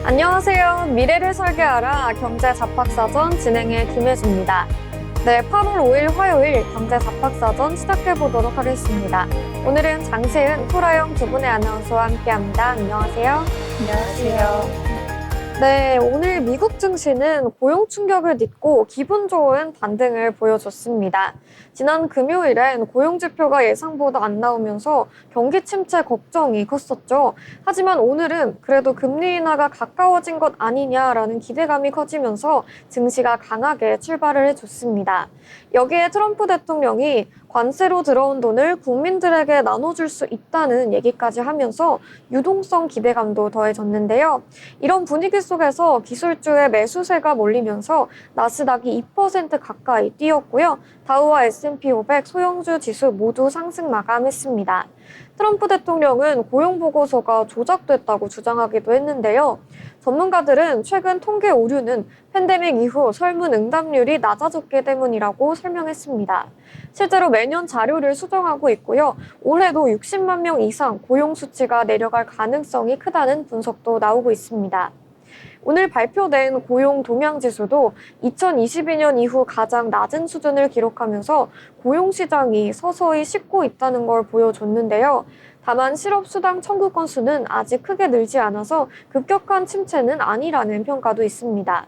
안녕하세요. 미래를 설계하라 경제 잡학사전 진행의 김혜주입니다. 네, 8월 5일 화요일 경제 잡학사전 시작해 보도록 하겠습니다. 오늘은 장세은, 토라영 두 분의 아나운서와 함께합니다. 안녕하세요. 안녕하세요. 네, 오늘 미국 증시는 고용 충격을 딛고 기분 좋은 반등을 보여줬습니다. 지난 금요일엔 고용 지표가 예상보다 안 나오면서 경기 침체 걱정이 컸었죠. 하지만 오늘은 그래도 금리 인하가 가까워진 것 아니냐라는 기대감이 커지면서 증시가 강하게 출발을 해줬습니다. 여기에 트럼프 대통령이 관세로 들어온 돈을 국민들에게 나눠줄 수 있다는 얘기까지 하면서 유동성 기대감도 더해졌는데요. 이런 분위기 속에서 기술주의 매수세가 몰리면서 나스닥이 2% 가까이 뛰었고요. 다우와 S&P 500 소형주 지수 모두 상승 마감했습니다. 트럼프 대통령은 고용보고서가 조작됐다고 주장하기도 했는데요. 전문가들은 최근 통계 오류는 팬데믹 이후 설문 응답률이 낮아졌기 때문이라고 설명했습니다. 실제로 매년 자료를 수정하고 있고요. 올해도 60만 명 이상 고용 수치가 내려갈 가능성이 크다는 분석도 나오고 있습니다. 오늘 발표된 고용 동향지수도 2022년 이후 가장 낮은 수준을 기록하면서 고용시장이 서서히 식고 있다는 걸 보여줬는데요. 다만 실업수당 청구 건수는 아직 크게 늘지 않아서 급격한 침체는 아니라는 평가도 있습니다.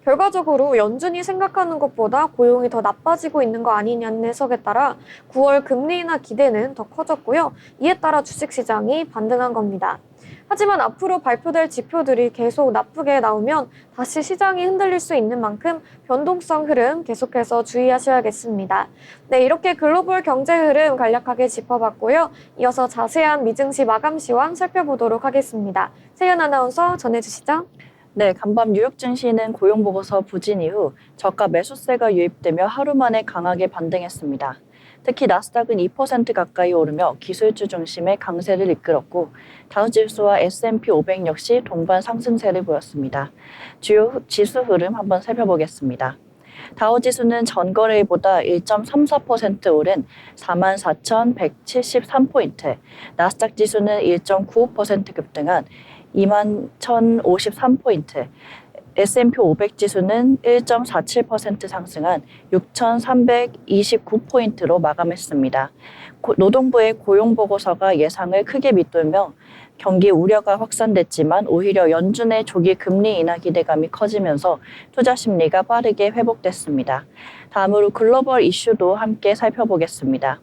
결과적으로 연준이 생각하는 것보다 고용이 더 나빠지고 있는 거 아니냐는 해석에 따라 9월 금리 인하 기대는 더 커졌고요. 이에 따라 주식시장이 반등한 겁니다. 하지만 앞으로 발표될 지표들이 계속 나쁘게 나오면 다시 시장이 흔들릴 수 있는 만큼 변동성 흐름 계속해서 주의하셔야겠습니다. 네, 이렇게 글로벌 경제 흐름 간략하게 짚어봤고요. 이어서 자세한 미증시 마감 시황 살펴보도록 하겠습니다. 세연 아나운서 전해주시죠. 네, 간밤 뉴욕 증시는 고용보고서 부진 이후 저가 매수세가 유입되며 하루 만에 강하게 반등했습니다. 특히 나스닥은 2% 가까이 오르며 기술주 중심의 강세를 이끌었고 다우지수와 S&P 500 역시 동반 상승세를 보였습니다. 주요 지수 흐름 한번 살펴보겠습니다. 다우지수는 전거래일보다 1.34% 오른 44,173포인트, 나스닥 지수는 1.95% 급등한 21,053포인트, S&P 500 지수는 1.47% 상승한 6,329포인트로 마감했습니다. 노동부의 고용보고서가 예상을 크게 밑돌며 경기 우려가 확산됐지만 오히려 연준의 조기 금리 인하 기대감이 커지면서 투자 심리가 빠르게 회복됐습니다. 다음으로 글로벌 이슈도 함께 살펴보겠습니다.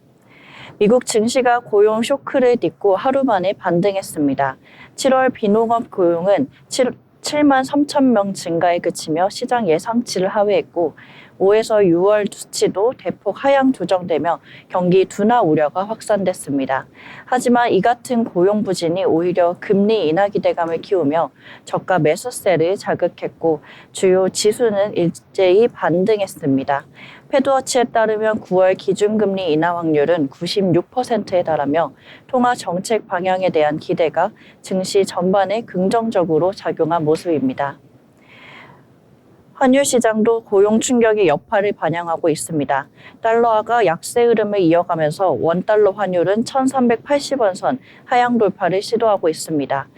미국 증시가 고용 쇼크를 딛고 하루 만에 반등했습니다. 7월 비농업 고용은 7만 3천 명 증가에 그치며 시장 예상치를 하회했고 5에서 6월 수치도 대폭 하향 조정되며 경기 둔화 우려가 확산됐습니다. 하지만 이 같은 고용 부진이 오히려 금리 인하 기대감을 키우며 저가 매수세를 자극했고 주요 지수는 일제히 반등했습니다. 패드워치에 따르면 9월 기준금리 인하 확률은 96%에 달하며 통화 정책 방향에 대한 기대가 증시 전반에 긍정적으로 작용한 모습입니다. 환율 시장도 고용 충격의 여파를 반영하고 있습니다. 달러화가 약세 흐름을 이어가면서 원달러 환율은 1,380원 선 하향 돌파를 시도하고 있습니다.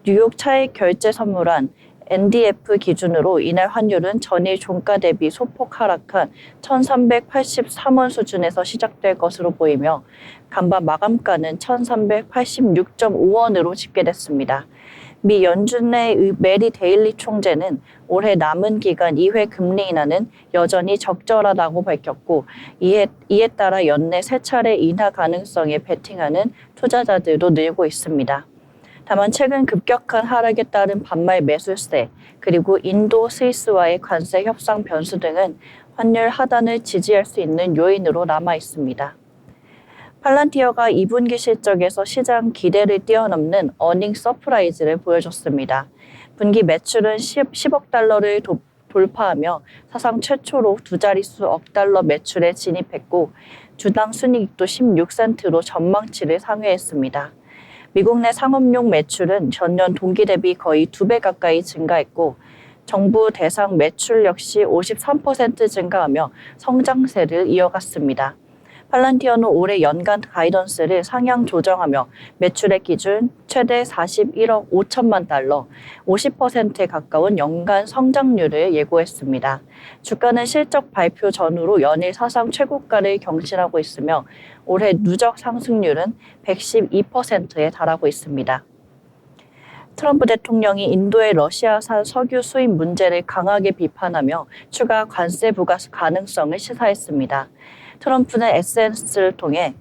뉴욕 차익 결제 선물한 NDF 기준으로 이날 환율은 전일 종가 대비 소폭 하락한 1,383원 수준에서 시작될 것으로 보이며 간밤 마감가는 1,386.5원으로 집계됐습니다. 미 연준의 메리 데일리 총재는 올해 남은 기간 2회 금리 인하는 여전히 적절하다고 밝혔고 이에 따라 연내 3차례 인하 가능성에 베팅하는 투자자들도 늘고 있습니다. 다만 최근 급격한 하락에 따른 반말 매수세, 그리고 인도, 스위스와의 관세 협상 변수 등은 환율 하단을 지지할 수 있는 요인으로 남아 있습니다. 팔란티어가 2분기 실적에서 시장 기대를 뛰어넘는 어닝 서프라이즈를 보여줬습니다. 분기 매출은 10억 달러를 돌파하며 사상 최초로 두 자릿수 억 달러 매출에 진입했고 주당 순이익도 16센트로 전망치를 상회했습니다. 미국 내 상업용 매출은 전년 동기 대비 거의 2배 가까이 증가했고 정부 대상 매출 역시 53% 증가하며 성장세를 이어갔습니다. 팔란티어는 올해 연간 가이던스를 상향 조정하며 매출액 기준 최대 41억 5천만 달러, 50%에 가까운 연간 성장률을 예고했습니다. 주가는 실적 발표 전후로 연일 사상 최고가를 경신하고 있으며 올해 누적 상승률은 112%에 달하고 있습니다. 트럼프 대통령이 인도의 러시아산 석유 수입 문제를 강하게 비판하며 추가 관세 부과 가능성을 시사했습니다. 트럼프는 SNS를 통해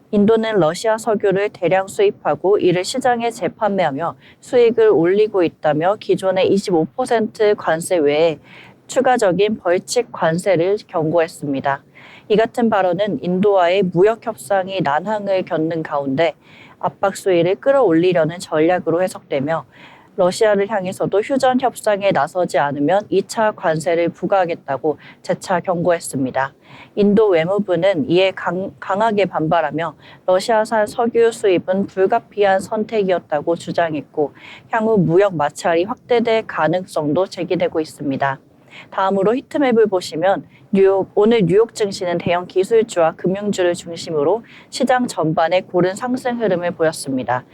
인도는 러시아 석유를 대량 수입하고 이를 시장에 재판매하며 수익을 올리고 있다며 기존의 25% 관세 외에 추가적인 벌칙 관세를 경고했습니다. 이 같은 발언은 인도와의 무역 협상이 난항을 겪는 가운데 압박 수위를 끌어올리려는 전략으로 해석되며 러시아를 향해서도 휴전 협상에 나서지 않으면 2차 관세를 부과하겠다고 재차 경고했습니다. 인도 외무부는 이에 강하게 반발하며 러시아산 석유 수입은 불가피한 선택이었다고 주장했고 향후 무역 마찰이 확대될 가능성도 제기되고 있습니다. 다음으로 히트맵을 보시면 오늘 뉴욕 증시는 대형 기술주와 금융주를 중심으로 시장 전반에 고른 상승 흐름을 보였습니다.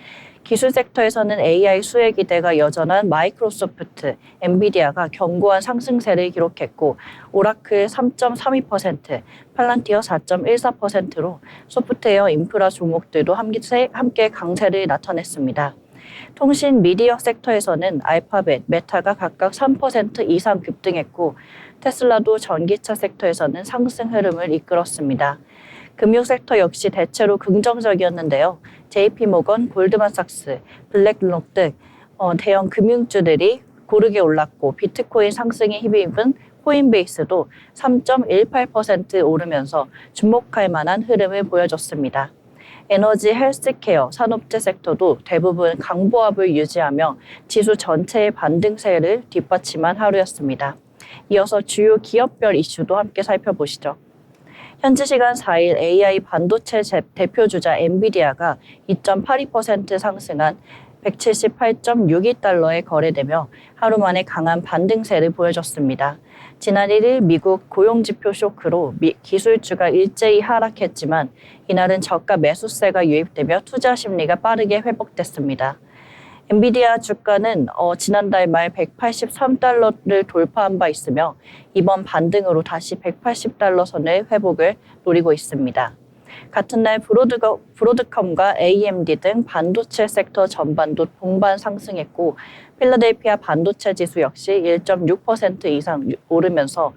기술 섹터에서는 AI 수혜 기대가 여전한 마이크로소프트, 엔비디아가 견고한 상승세를 기록했고 오라클 3.32%, 팔란티어 4.14%로 소프트웨어 인프라 종목들도 함께 강세를 나타냈습니다. 통신 미디어 섹터에서는 알파벳, 메타가 각각 3% 이상 급등했고 테슬라도 전기차 섹터에서는 상승 흐름을 이끌었습니다. 금융 섹터 역시 대체로 긍정적이었는데요. JP모건, 골드만삭스, 블랙록 등 대형 금융주들이 고르게 올랐고 비트코인 상승에 힘입은 코인베이스도 3.18% 오르면서 주목할 만한 흐름을 보여줬습니다. 에너지, 헬스케어, 산업재 섹터도 대부분 강보합을 유지하며 지수 전체의 반등세를 뒷받침한 하루였습니다. 이어서 주요 기업별 이슈도 함께 살펴보시죠. 현지 시간 4일 AI 반도체 대표주자 엔비디아가 2.82% 상승한 178.62달러에 거래되며 하루 만에 강한 반등세를 보여줬습니다. 지난 1일 미국 고용지표 쇼크로 기술주가 일제히 하락했지만 이날은 저가 매수세가 유입되며 투자 심리가 빠르게 회복됐습니다. 엔비디아 주가는 지난달 말 183달러를 돌파한 바 있으며 이번 반등으로 다시 180달러 선의 회복을 노리고 있습니다. 같은 날 브로드컴과 AMD 등 반도체 섹터 전반도 동반 상승했고 필라델피아 반도체 지수 역시 1.6% 이상 오르면서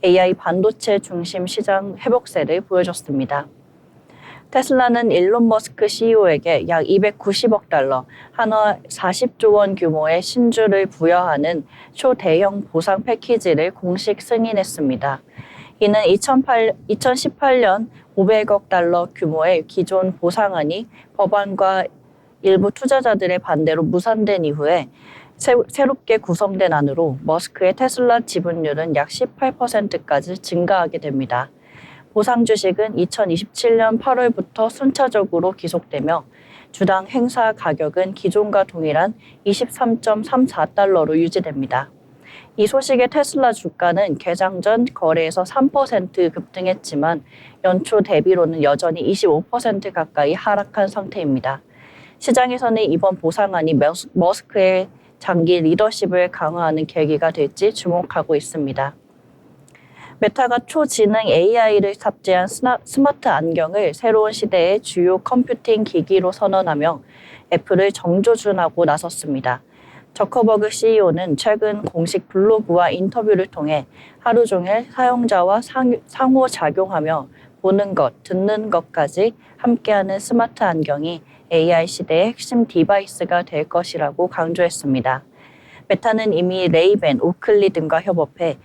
AI 반도체 중심 시장 회복세를 보여줬습니다. 테슬라는 일론 머스크 CEO에게 약 290억 달러, 한화 40조 원 규모의 신주를 부여하는 초대형 보상 패키지를 공식 승인했습니다. 이는 2018년 500억 달러 규모의 기존 보상안이 법안과 일부 투자자들의 반대로 무산된 이후에 새롭게 구성된 안으로 머스크의 테슬라 지분율은 약 18%까지 증가하게 됩니다. 보상 주식은 2027년 8월부터 순차적으로 기속되며 주당 행사 가격은 기존과 동일한 23.34달러로 유지됩니다. 이 소식에 테슬라 주가는 개장 전 거래에서 3% 급등했지만 연초 대비로는 여전히 25% 가까이 하락한 상태입니다. 시장에서는 이번 보상안이 머스크의 장기 리더십을 강화하는 계기가 될지 주목하고 있습니다. 메타가 초지능 AI를 탑재한 스마트 안경을 새로운 시대의 주요 컴퓨팅 기기로 선언하며 애플을 정조준하고 나섰습니다. 저커버그 CEO는 최근 공식 블로그와 인터뷰를 통해 하루 종일 사용자와 상호작용하며 보는 것, 듣는 것까지 함께하는 스마트 안경이 AI 시대의 핵심 디바이스가 될 것이라고 강조했습니다. 메타는 이미 레이벤, 오클리 등과 협업해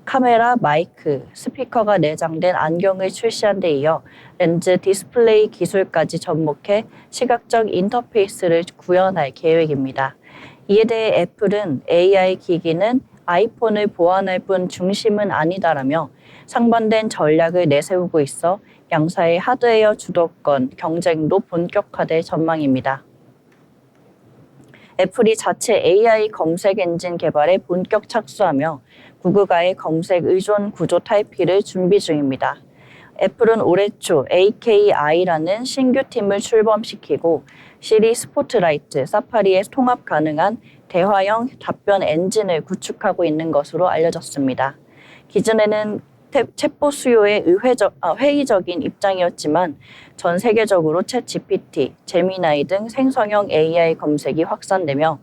카메라, 마이크, 스피커가 내장된 안경을 출시한 데 이어 렌즈 디스플레이 기술까지 접목해 시각적 인터페이스를 구현할 계획입니다. 이에 대해 애플은 AI 기기는 아이폰을 보완할 뿐 중심은 아니다라며 상반된 전략을 내세우고 있어 양사의 하드웨어 주도권 경쟁도 본격화될 전망입니다. 애플이 자체 AI 검색 엔진 개발에 본격 착수하며 구글과의 검색 의존 구조 탈피를 준비 중입니다. 애플은 올해 초 AKI라는 신규 팀을 출범시키고 시리 스포트라이트, 사파리에 통합 가능한 대화형 답변 엔진을 구축하고 있는 것으로 알려졌습니다. 기존에는 챗봇 수요에 회의적인 입장이었지만 전 세계적으로 챗GPT, 제미나이 등 생성형 AI 검색이 확산되며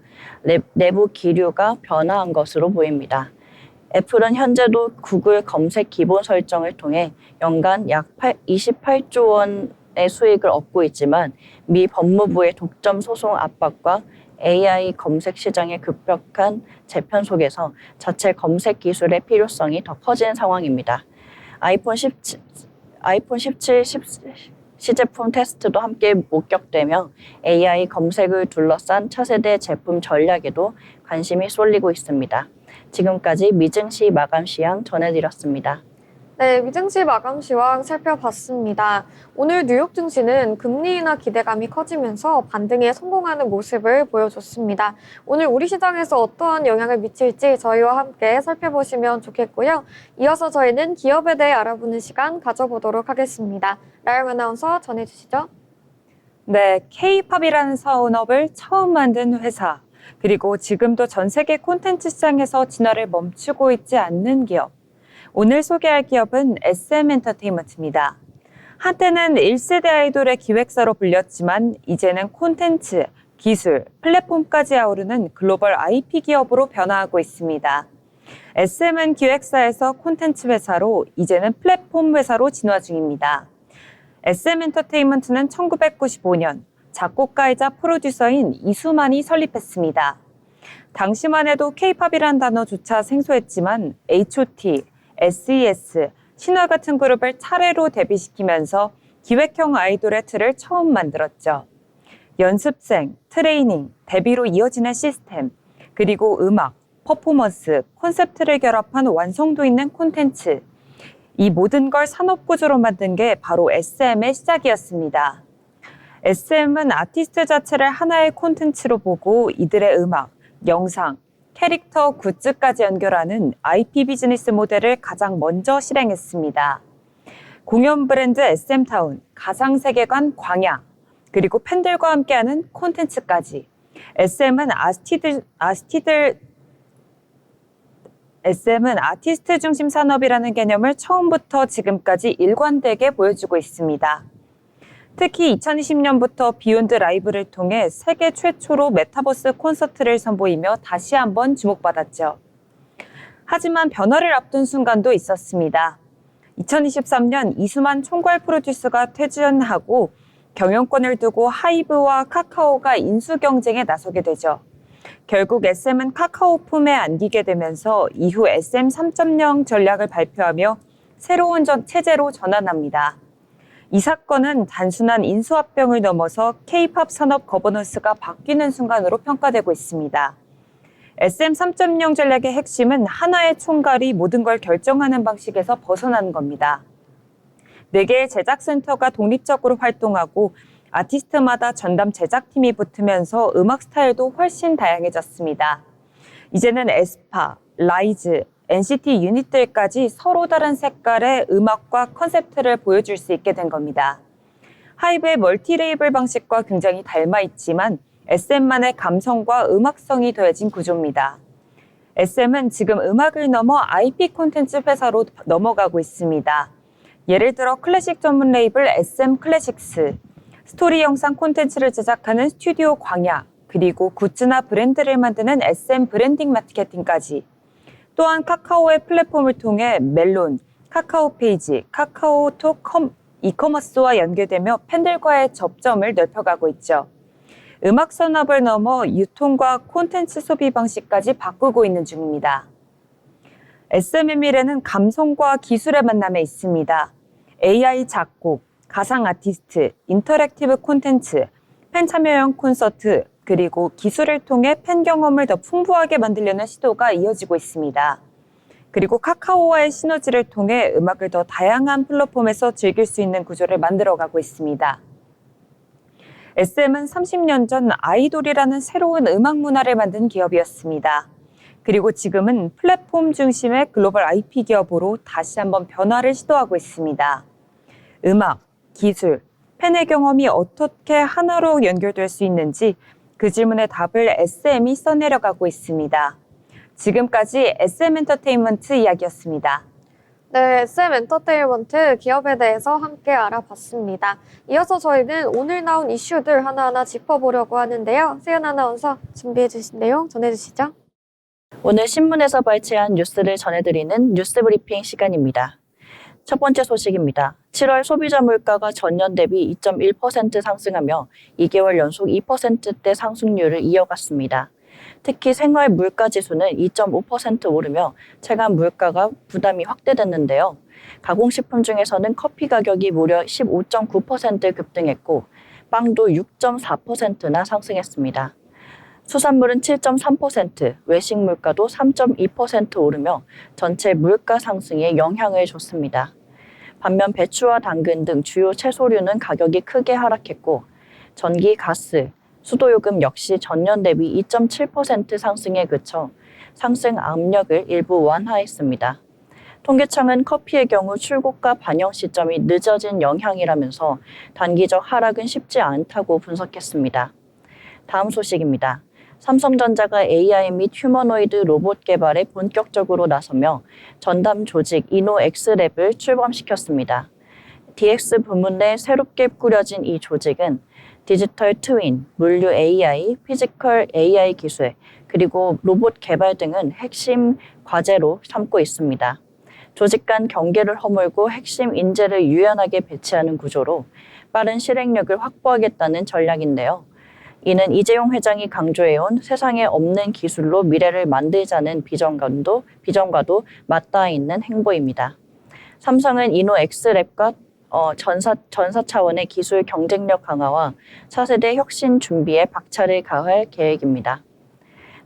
내부 기류가 변화한 것으로 보입니다. 애플은 현재도 구글 검색 기본 설정을 통해 연간 약 28조 원의 수익을 얻고 있지만 미 법무부의 독점 소송 압박과 AI 검색 시장의 급격한 재편 속에서 자체 검색 기술의 필요성이 더 커진 상황입니다. 아이폰 17 시제품 테스트도 함께 목격되며 AI 검색을 둘러싼 차세대 제품 전략에도 관심이 쏠리고 있습니다. 지금까지 미증시 마감 시황 전해드렸습니다. 네, 미증시 마감 시황 살펴봤습니다. 오늘 뉴욕 증시는 금리 인하 기대감이 커지면서 반등에 성공하는 모습을 보여줬습니다. 오늘 우리 시장에서 어떠한 영향을 미칠지 저희와 함께 살펴보시면 좋겠고요. 이어서 저희는 기업에 대해 알아보는 시간 가져보도록 하겠습니다. 나영 아나운서 전해주시죠. 네, K-팝이라는 산업을 처음 만든 회사, 그리고 지금도 전 세계 콘텐츠 시장에서 진화를 멈추고 있지 않는 기업. 오늘 소개할 기업은 SM엔터테인먼트입니다. 한때는 1세대 아이돌의 기획사로 불렸지만 이제는 콘텐츠, 기술, 플랫폼까지 아우르는 글로벌 IP 기업으로 변화하고 있습니다. SM은 기획사에서 콘텐츠 회사로 이제는 플랫폼 회사로 진화 중입니다. SM엔터테인먼트는 1995년 작곡가이자 프로듀서인 이수만이 설립했습니다. 당시만 해도 K-팝이란 단어조차 생소했지만 H.O.T, SES, 신화 같은 그룹을 차례로 데뷔시키면서 기획형 아이돌의 틀을 처음 만들었죠. 연습생, 트레이닝, 데뷔로 이어지는 시스템, 그리고 음악, 퍼포먼스, 콘셉트를 결합한 완성도 있는 콘텐츠. 이 모든 걸 산업구조로 만든 게 바로 SM의 시작이었습니다. SM은 아티스트 자체를 하나의 콘텐츠로 보고 이들의 음악, 영상, 캐릭터, 굿즈까지 연결하는 IP 비즈니스 모델을 가장 먼저 실행했습니다. 공연 브랜드 SM타운, 가상세계관 광야, 그리고 팬들과 함께하는 콘텐츠까지. SM은 아티스트 중심 산업이라는 개념을 처음부터 지금까지 일관되게 보여주고 있습니다. 특히 2020년부터 비욘드 라이브를 통해 세계 최초로 메타버스 콘서트를 선보이며 다시 한번 주목받았죠. 하지만 변화를 앞둔 순간도 있었습니다. 2023년 이수만 총괄 프로듀서가 퇴진하고 경영권을 두고 하이브와 카카오가 인수 경쟁에 나서게 되죠. 결국 SM은 카카오 품에 안기게 되면서 이후 SM 3.0 전략을 발표하며 새로운 체제로 전환합니다. 이 사건은 단순한 인수합병을 넘어서 K-팝 산업 거버넌스가 바뀌는 순간으로 평가되고 있습니다. SM 3.0 전략의 핵심은 하나의 총괄이 모든 걸 결정하는 방식에서 벗어나는 겁니다. 4개의 제작센터가 독립적으로 활동하고 아티스트마다 전담 제작팀이 붙으면서 음악 스타일도 훨씬 다양해졌습니다. 이제는 에스파, 라이즈, NCT 유닛들까지 서로 다른 색깔의 음악과 컨셉트를 보여줄 수 있게 된 겁니다. 하이브의 멀티 레이블 방식과 굉장히 닮아 있지만 SM만의 감성과 음악성이 더해진 구조입니다. SM은 지금 음악을 넘어 IP 콘텐츠 회사로 넘어가고 있습니다. 예를 들어 클래식 전문 레이블 SM 클래식스, 스토리 영상 콘텐츠를 제작하는 스튜디오 광야, 그리고 굿즈나 브랜드를 만드는 SM 브랜딩 마케팅까지. 또한 카카오의 플랫폼을 통해 멜론, 카카오 페이지, 카카오톡 이커머스와 연계되며 팬들과의 접점을 넓혀가고 있죠. 음악 산업을 넘어 유통과 콘텐츠 소비 방식까지 바꾸고 있는 중입니다. SM의 미래는 감성과 기술의 만남에 있습니다. AI 작곡, 가상 아티스트, 인터랙티브 콘텐츠, 팬 참여형 콘서트, 그리고 기술을 통해 팬 경험을 더 풍부하게 만들려는 시도가 이어지고 있습니다. 그리고 카카오와의 시너지를 통해 음악을 더 다양한 플랫폼에서 즐길 수 있는 구조를 만들어가고 있습니다. SM은 30년 전 아이돌이라는 새로운 음악 문화를 만든 기업이었습니다. 그리고 지금은 플랫폼 중심의 글로벌 IP 기업으로 다시 한번 변화를 시도하고 있습니다. 음악, 기술, 팬의 경험이 어떻게 하나로 연결될 수 있는지 그 질문의 답을 SM이 써내려가고 있습니다. 지금까지 SM 엔터테인먼트 이야기였습니다. 네, SM 엔터테인먼트 기업에 대해서 함께 알아봤습니다. 이어서 저희는 오늘 나온 이슈들 하나하나 짚어보려고 하는데요. 세연 아나운서 준비해 주신 내용 전해주시죠. 오늘 신문에서 발췌한 뉴스를 전해드리는 뉴스 브리핑 시간입니다. 첫 번째 소식입니다. 7월 소비자 물가가 전년 대비 2.1% 상승하며 2개월 연속 2%대 상승률을 이어갔습니다. 특히 생활 물가 지수는 2.5% 오르며 체감 물가가 부담이 확대됐는데요. 가공식품 중에서는 커피 가격이 무려 15.9% 급등했고 빵도 6.4%나 상승했습니다. 수산물은 7.3%, 외식 물가도 3.2% 오르며 전체 물가 상승에 영향을 줬습니다. 반면 배추와 당근 등 주요 채소류는 가격이 크게 하락했고 전기, 가스, 수도요금 역시 전년 대비 2.7% 상승에 그쳐 상승 압력을 일부 완화했습니다. 통계청은 커피의 경우 출고가 반영 시점이 늦어진 영향이라면서 단기적 하락은 쉽지 않다고 분석했습니다. 다음 소식입니다. 삼성전자가 AI 및 휴머노이드 로봇 개발에 본격적으로 나서며 전담 조직 이노엑스랩을 출범시켰습니다. DX 부문 내 새롭게 꾸려진 이 조직은 디지털 트윈, 물류 AI, 피지컬 AI 기술, 그리고 로봇 개발 등은 핵심 과제로 삼고 있습니다. 조직 간 경계를 허물고 핵심 인재를 유연하게 배치하는 구조로 빠른 실행력을 확보하겠다는 전략인데요. 이는 이재용 회장이 강조해온 세상에 없는 기술로 미래를 만들자는 비전과도 맞닿아 있는 행보입니다. 삼성은 이노엑스랩과 전사 차원의 기술 경쟁력 강화와 차세대 혁신 준비에 박차를 가할 계획입니다.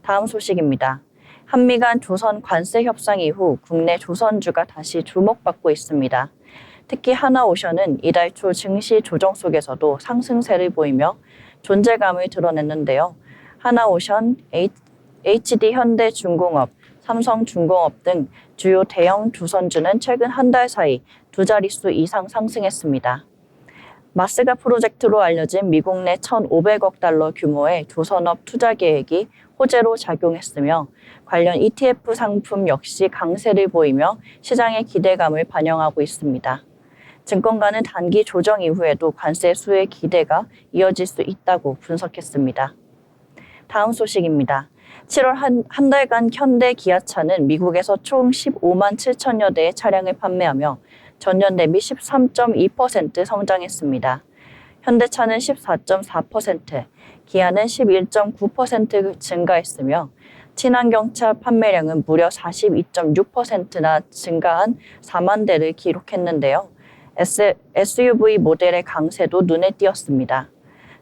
다음 소식입니다. 한미 간 조선 관세 협상 이후 국내 조선주가 다시 주목받고 있습니다. 특히 하나오션은 이달 초 증시 조정 속에서도 상승세를 보이며 존재감을 드러냈는데요. 하나오션, HD현대중공업, 삼성중공업 등 주요 대형 조선주는 최근 한 달 사이 두 자릿수 이상 상승했습니다. 마스가 프로젝트로 알려진 미국 내 1,500억 달러 규모의 조선업 투자 계획이 호재로 작용했으며 관련 ETF 상품 역시 강세를 보이며 시장의 기대감을 반영하고 있습니다. 증권가는 단기 조정 이후에도 관세 수혜 기대가 이어질 수 있다고 분석했습니다. 다음 소식입니다. 7월 한 달간 현대 기아차는 미국에서 총 15만 7천여 대의 차량을 판매하며 전년 대비 13.2% 성장했습니다. 현대차는 14.4%, 기아는 11.9% 증가했으며 친환경차 판매량은 무려 42.6%나 증가한 4만 대를 기록했는데요. SUV 모델의 강세도 눈에 띄었습니다.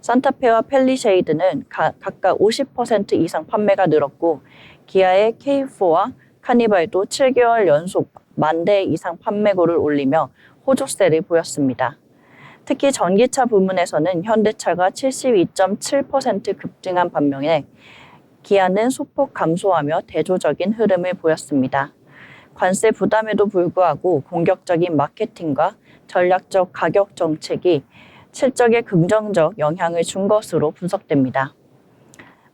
산타페와 펠리쉐이드는 각각 50% 이상 판매가 늘었고 기아의 K4와 카니발도 7개월 연속 1만 대 이상 판매고를 올리며 호조세를 보였습니다. 특히 전기차 부문에서는 현대차가 72.7% 급등한 반면에 기아는 소폭 감소하며 대조적인 흐름을 보였습니다. 관세 부담에도 불구하고 공격적인 마케팅과 전략적 가격 정책이 실적에 긍정적 영향을 준 것으로 분석됩니다.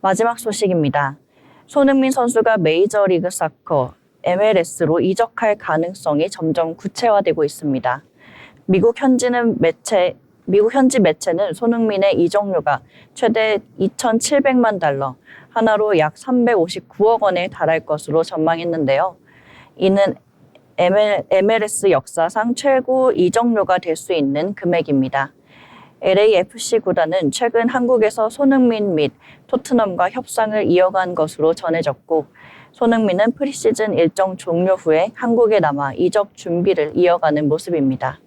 마지막 소식입니다. 손흥민 선수가 메이저리그 사커 MLS로 이적할 가능성이 점점 구체화되고 있습니다. 미국 현지 매체는 손흥민의 이적료가 최대 2,700만 달러, 하나로 약 359억 원에 달할 것으로 전망했는데요. 이는 MLS 역사상 최고 이적료가 될 수 있는 금액입니다. LAFC 구단은 최근 한국에서 손흥민 및 토트넘과 협상을 이어간 것으로 전해졌고 손흥민은 프리시즌 일정 종료 후에 한국에 남아 이적 준비를 이어가는 모습입니다.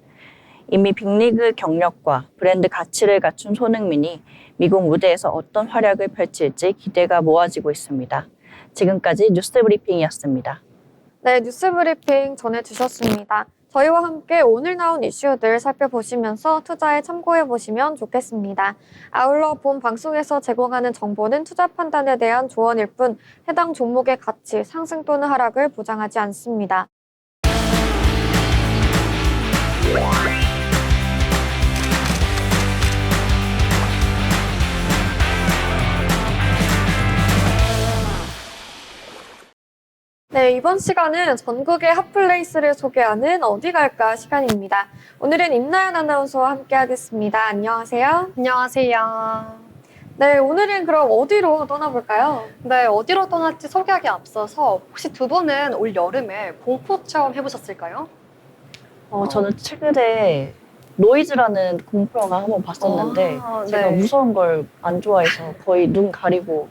이미 빅리그 경력과 브랜드 가치를 갖춘 손흥민이 미국 무대에서 어떤 활약을 펼칠지 기대가 모아지고 있습니다. 지금까지 뉴스 브리핑이었습니다. 네, 뉴스 브리핑 전해주셨습니다. 저희와 함께 오늘 나온 이슈들 살펴보시면서 투자에 참고해보시면 좋겠습니다. 아울러 본 방송에서 제공하는 정보는 투자 판단에 대한 조언일 뿐 해당 종목의 가치, 상승 또는 하락을 보장하지 않습니다. 네, 이번 시간은 전국의 핫플레이스를 소개하는 어디 갈까 시간입니다. 오늘은 임나연 아나운서와 함께 하겠습니다. 안녕하세요. 안녕하세요. 네, 오늘은 그럼 어디로 떠나볼까요? 네, 어디로 떠날지 소개하기 앞서서 혹시 두 분은 올 여름에 공포 체험 해보셨을까요? 저는 최근에 노이즈라는 공포영화 한번 봤었는데 아, 제가 네. 무서운 걸 안 좋아해서 거의 눈 가리고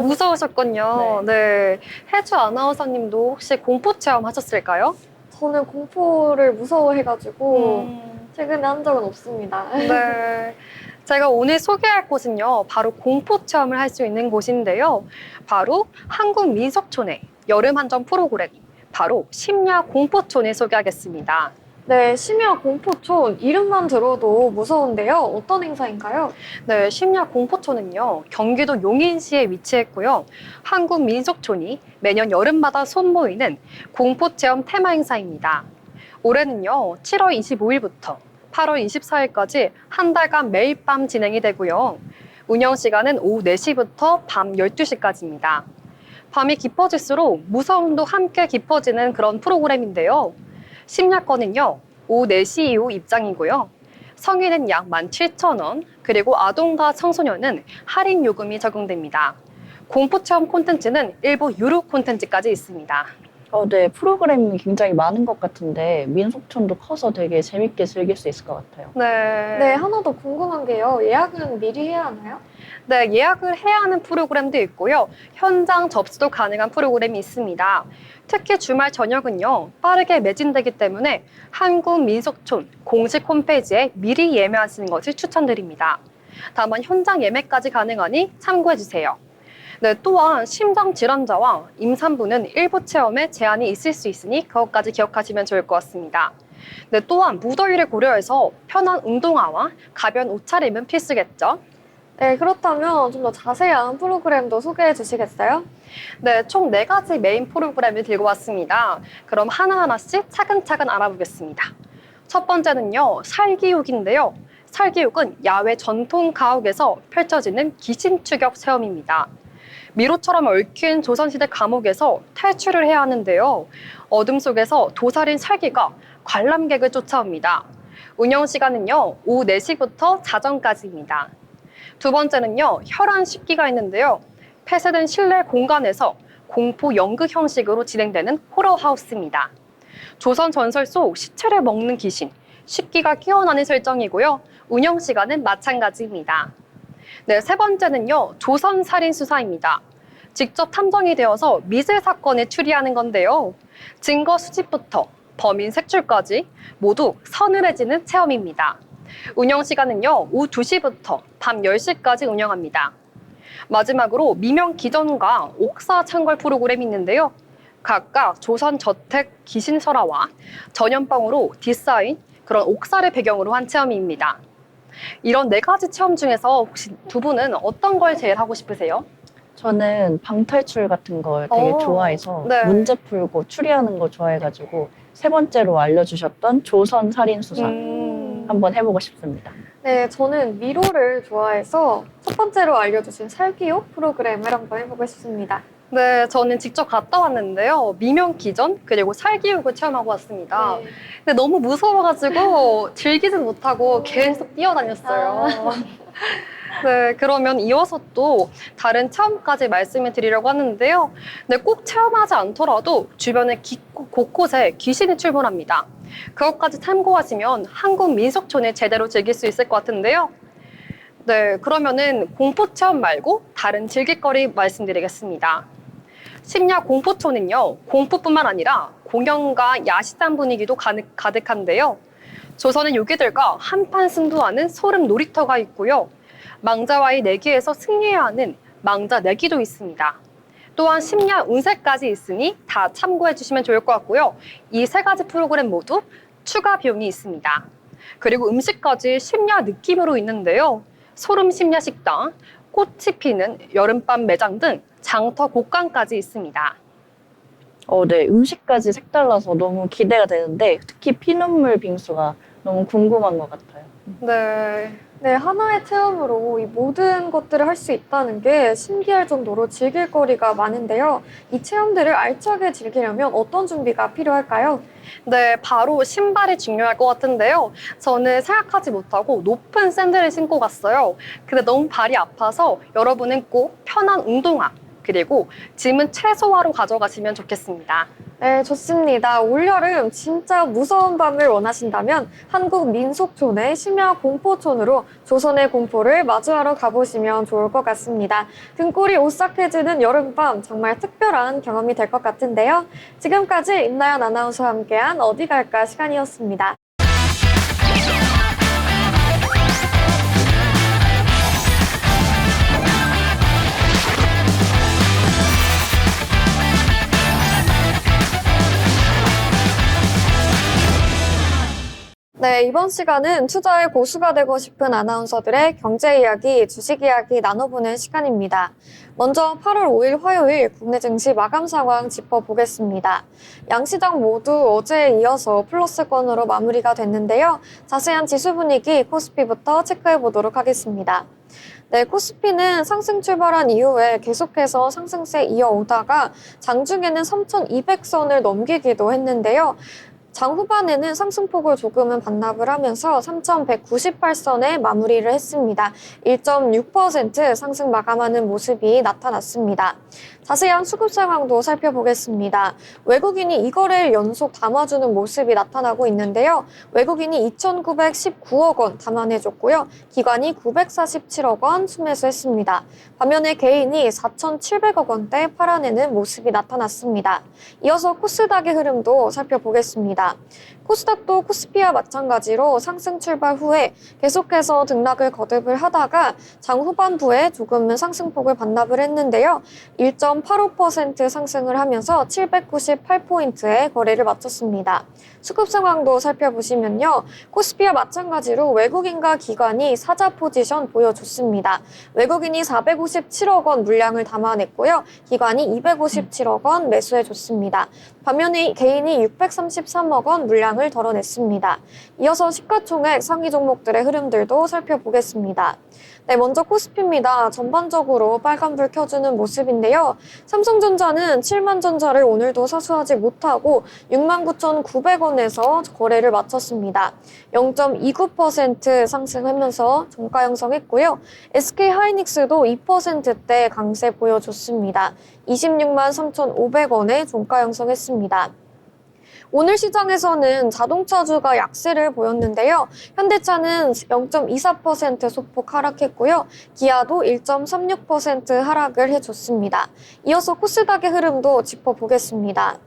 무서우셨군요. 네. 혜주 아나운서님도 혹시 공포 체험 하셨을까요? 저는 공포를 무서워해가지고 음, 최근에 한 적은 없습니다. 네. 제가 오늘 소개할 곳은요, 바로 공포 체험을 할 수 있는 곳인데요. 바로 한국민속촌의 여름 한정 프로그램, 바로 심야 공포촌을 소개하겠습니다. 네, 심야 공포촌 이름만 들어도 무서운데요. 어떤 행사인가요? 네, 심야 공포촌은요, 경기도 용인시에 위치했고요. 한국민속촌이 매년 여름마다 손모이는 공포체험 테마 행사입니다. 올해는요, 7월 25일부터 8월 24일까지 한 달간 매일 밤 진행이 되고요. 운영 시간은 오후 4시부터 밤 12시까지입니다. 밤이 깊어질수록 무서움도 함께 깊어지는 그런 프로그램인데요. 심야권은요, 오후 4시 이후 입장이고요. 성인은 약 17,000원, 그리고 아동과 청소년은 할인 요금이 적용됩니다. 공포체험 콘텐츠는 일부 유료 콘텐츠까지 있습니다. 네, 프로그램이 굉장히 많은 것 같은데 민속촌도 커서 되게 재밌게 즐길 수 있을 것 같아요. 네, 하나 더 궁금한 게요. 예약은 미리 해야 하나요? 네, 예약을 해야 하는 프로그램도 있고요. 현장 접수도 가능한 프로그램이 있습니다. 특히 주말 저녁은요, 빠르게 매진되기 때문에 한국민속촌 공식 홈페이지에 미리 예매하시는 것을 추천드립니다. 다만 현장 예매까지 가능하니 참고해주세요. 네, 또한 심장질환자와 임산부는 일부 체험에 제한이 있을 수 있으니 그것까지 기억하시면 좋을 것 같습니다. 네, 또한 무더위를 고려해서 편한 운동화와 가벼운 옷차림은 필수겠죠. 네, 그렇다면 좀 더 자세한 프로그램도 소개해 주시겠어요? 네, 총 4가지 메인 프로그램을 들고 왔습니다. 그럼 하나하나씩 차근차근 알아보겠습니다. 첫 번째는요, 살기욕인데요. 살기욕은 야외 전통 가옥에서 펼쳐지는 귀신 추격 체험입니다. 미로처럼 얽힌 조선시대 감옥에서 탈출을 해야 하는데요. 어둠 속에서 도살인 살기가 관람객을 쫓아옵니다. 운영 시간은요, 오후 4시부터 자정까지입니다. 두 번째는요, 혈안 식기가 있는데요. 폐쇄된 실내 공간에서 공포 연극 형식으로 진행되는 호러 하우스입니다. 조선 전설 속 시체를 먹는 귀신, 식기가 깨어나는 설정이고요. 운영 시간은 마찬가지입니다. 네, 세 번째는요, 조선 살인 수사입니다. 직접 탐정이 되어서 미제 사건을 추리하는 건데요. 증거 수집부터 범인 색출까지 모두 서늘해지는 체험입니다. 운영 시간은요, 오후 2시부터 밤 10시까지 운영합니다. 마지막으로 미명 기전과 옥사 창궐 프로그램이 있는데요. 각각 조선 저택 귀신 설화와 전염병으로 뒤쌓인 그런 옥사를 배경으로 한 체험입니다. 이런 4가지 체험 중에서 혹시 두 분은 어떤 걸 제일 하고 싶으세요? 저는 방탈출 같은 걸 되게 좋아해서 네. 문제 풀고 추리하는 거 좋아해가지고 세 번째로 알려주셨던 조선 살인수사 한번 해보고 싶습니다. 네, 저는 미로를 좋아해서 첫 번째로 알려주신 살기욕 프로그램을 한번 해보고 싶습니다. 네, 저는 직접 갔다 왔는데요. 미명 기전 그리고 살기욕을 체험하고 왔습니다. 네. 근데 너무 무서워가지고 즐기진 못하고 계속 뛰어다녔어요. 네, 그러면 이어서 또 다른 체험까지 말씀을 드리려고 하는데요. 네, 꼭 체험하지 않더라도 주변에 곳곳에 귀신이 출몰합니다. 그것까지 참고하시면 한국 민속촌을 제대로 즐길 수 있을 것 같은데요. 네, 그러면은 공포 체험 말고 다른 즐길거리 말씀드리겠습니다. 심야 공포촌은요, 공포뿐만 아니라 공연과 야시장 분위기도 가득한데요. 조선의 요괴들과 한판 승부하는 소름 놀이터가 있고요. 망자와의 내기에서 승리해야 하는 망자 내기도 있습니다. 또한 심야 운세까지 있으니 다 참고해 주시면 좋을 것 같고요. 이 3가지 프로그램 모두 추가 비용이 있습니다. 그리고 음식까지 심야 느낌으로 있는데요. 소름 심야 식당, 꽃이 피는 여름밤 매장 등 장터 곳간까지 있습니다. 네, 음식까지 색달라서 너무 기대가 되는데 특히 피눈물 빙수가 너무 궁금한 것 같아요. 네. 네, 하나의 체험으로 이 모든 것들을 할 수 있다는 게 신기할 정도로 즐길 거리가 많은데요. 이 체험들을 알차게 즐기려면 어떤 준비가 필요할까요? 네, 바로 신발이 중요할 것 같은데요. 저는 생각하지 못하고 높은 샌들을 신고 갔어요. 근데 너무 발이 아파서 여러분은 꼭 편한 운동화, 그리고 짐은 최소화로 가져가시면 좋겠습니다. 네, 좋습니다. 올여름 진짜 무서운 밤을 원하신다면 한국 민속촌의 심야 공포촌으로 조선의 공포를 마주하러 가보시면 좋을 것 같습니다. 등골이 오싹해지는 여름밤 정말 특별한 경험이 될 것 같은데요. 지금까지 임나연 아나운서와 함께한 어디 갈까 시간이었습니다. 네, 이번 시간은 투자의 고수가 되고 싶은 아나운서들의 경제 이야기, 주식 이야기 나눠보는 시간입니다. 먼저 8월 5일 화요일 국내 증시 마감 상황 짚어보겠습니다. 양시장 모두 어제에 이어서 플러스권으로 마무리가 됐는데요. 자세한 지수 분위기 코스피부터 체크해보도록 하겠습니다. 네, 코스피는 상승 출발한 이후에 계속해서 상승세 이어오다가 장중에는 3,200선을 넘기기도 했는데요. 장 후반에는 상승폭을 조금은 반납을 하면서 3,198선에 마무리를 했습니다. 1.6% 상승 마감하는 모습이 나타났습니다. 자세한 수급 상황도 살펴보겠습니다. 외국인이 이 거래를 연속 담아주는 모습이 나타나고 있는데요. 외국인이 2,919억 원 담아내줬고요. 기관이 947억 원 순매수했습니다. 반면에 개인이 4,700억 원대 팔아내는 모습이 나타났습니다. 이어서 코스닥의 흐름도 살펴보겠습니다. 코스닥도 코스피와 마찬가지로 상승 출발 후에 계속해서 등락을 거듭을 하다가 장 후반부에 조금은 상승폭을 반납을 했는데요. 1.85% 상승을 하면서 798포인트의 거래를 마쳤습니다. 수급 상황도 살펴보시면요. 코스피와 마찬가지로 외국인과 기관이 사자 포지션 보여줬습니다. 외국인이 457억 원 물량을 담아냈고요. 기관이 257억 원 매수해줬습니다. 반면에 개인이 633억 원 물량을 덜어냈습니다. 이어서 시가총액 상위 종목들의 흐름들도 살펴보겠습니다. 네, 먼저 코스피입니다. 전반적으로 빨간불 켜주는 모습인데요. 삼성전자는 7만전자를 오늘도 사수하지 못하고 69,900원에서 거래를 마쳤습니다. 0.29% 상승하면서 종가 형성했고요. SK하이닉스도 2%대 강세 보여줬습니다. 263,500원에 종가 형성했습니다. 오늘 시장에서는 자동차주가 약세를 보였는데요. 현대차는 0.24% 소폭 하락했고요. 기아도 1.36% 하락을 해줬습니다. 이어서 코스닥의 흐름도 짚어보겠습니다.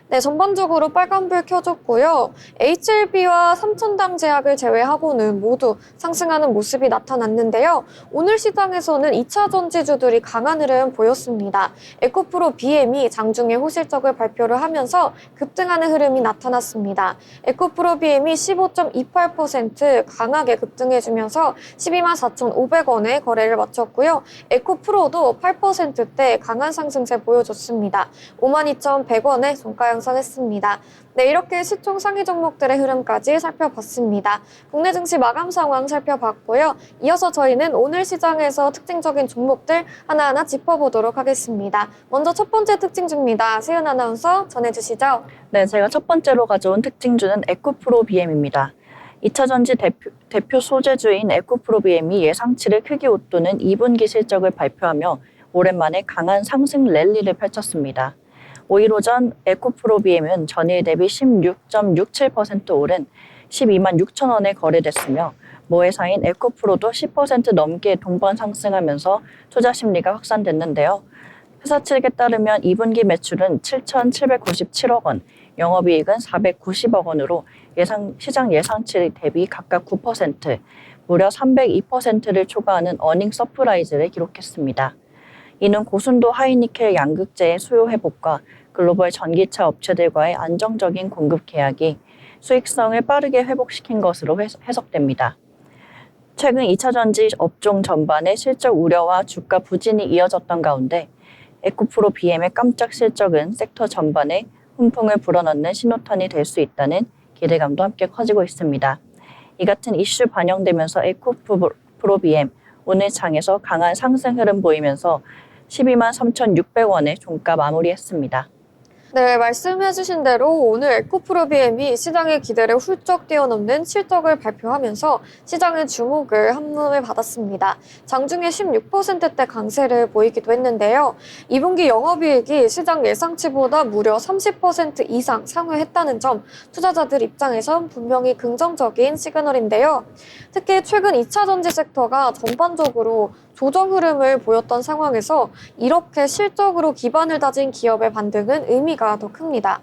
네, 전반적으로 빨간불 켜졌고요. HLB와 삼천당 제약을 제외하고는 모두 상승하는 모습이 나타났는데요. 오늘 시장에서는 2차 전지주들이 강한 흐름 보였습니다. 에코프로 BM이 장중에 호실적을 발표를 하면서 급등하는 흐름이 나타났습니다. 에코프로 BM이 15.28% 강하게 급등해주면서 124,500원에 거래를 마쳤고요. 에코프로도 8%대 강한 상승세 보여줬습니다. 52,100원에 종가 형성했습니다. 네, 이렇게 시총 상위 종목들의 흐름까지 살펴봤습니다. 국내 증시 마감 상황 살펴봤고요. 이어서 저희는 오늘 시장에서 특징적인 종목들 하나하나 짚어보도록 하겠습니다. 먼저 첫 번째 특징주입니다. 세은 아나운서 전해주시죠. 네, 제가 첫 번째로 가져온 특징주는 에코프로 BM입니다. 2차전지 대표 소재주인 에코프로 BM이 예상치를 크게 웃도는 2분기 실적을 발표하며 오랜만에 강한 상승 랠리를 펼쳤습니다. 5일 오전 에코프로 BM은 전일 대비 16.67% 오른 12만 6천 원에 거래됐으며 모회사인 에코프로도 10% 넘게 동반 상승하면서 투자 심리가 확산됐는데요. 회사 측에 따르면 2분기 매출은 7,797억 원, 영업이익은 490억 원으로 시장 예상치 대비 각각 9%, 무려 302%를 초과하는 어닝 서프라이즈를 기록했습니다. 이는 고순도 하이니켈 양극재의 수요 회복과 글로벌 전기차 업체들과의 안정적인 공급 계약이 수익성을 빠르게 회복시킨 것으로 해석됩니다. 최근 2차전지 업종 전반의 실적 우려와 주가 부진이 이어졌던 가운데 에코프로 BM의 깜짝 실적은 섹터 전반에 훈풍을 불어넣는 신호탄이 될 수 있다는 기대감도 함께 커지고 있습니다. 이 같은 이슈 반영되면서 에코프로비엠 오늘 장에서 강한 상승 흐름 보이면서 12만 3,600원에 종가 마무리했습니다. 네, 말씀해주신 대로 오늘 에코프로비엠이 시장의 기대를 훌쩍 뛰어넘는 실적을 발표하면서 시장의 주목을 한몸에 받았습니다. 장중에 16%대 강세를 보이기도 했는데요. 2분기 영업이익이 시장 예상치보다 무려 30% 이상 상회했다는 점, 투자자들 입장에선 분명히 긍정적인 시그널인데요. 특히 최근 2차 전지 섹터가 전반적으로 조정 흐름을 보였던 상황에서 이렇게 실적으로 기반을 다진 기업의 반등은 의미가 더 큽니다.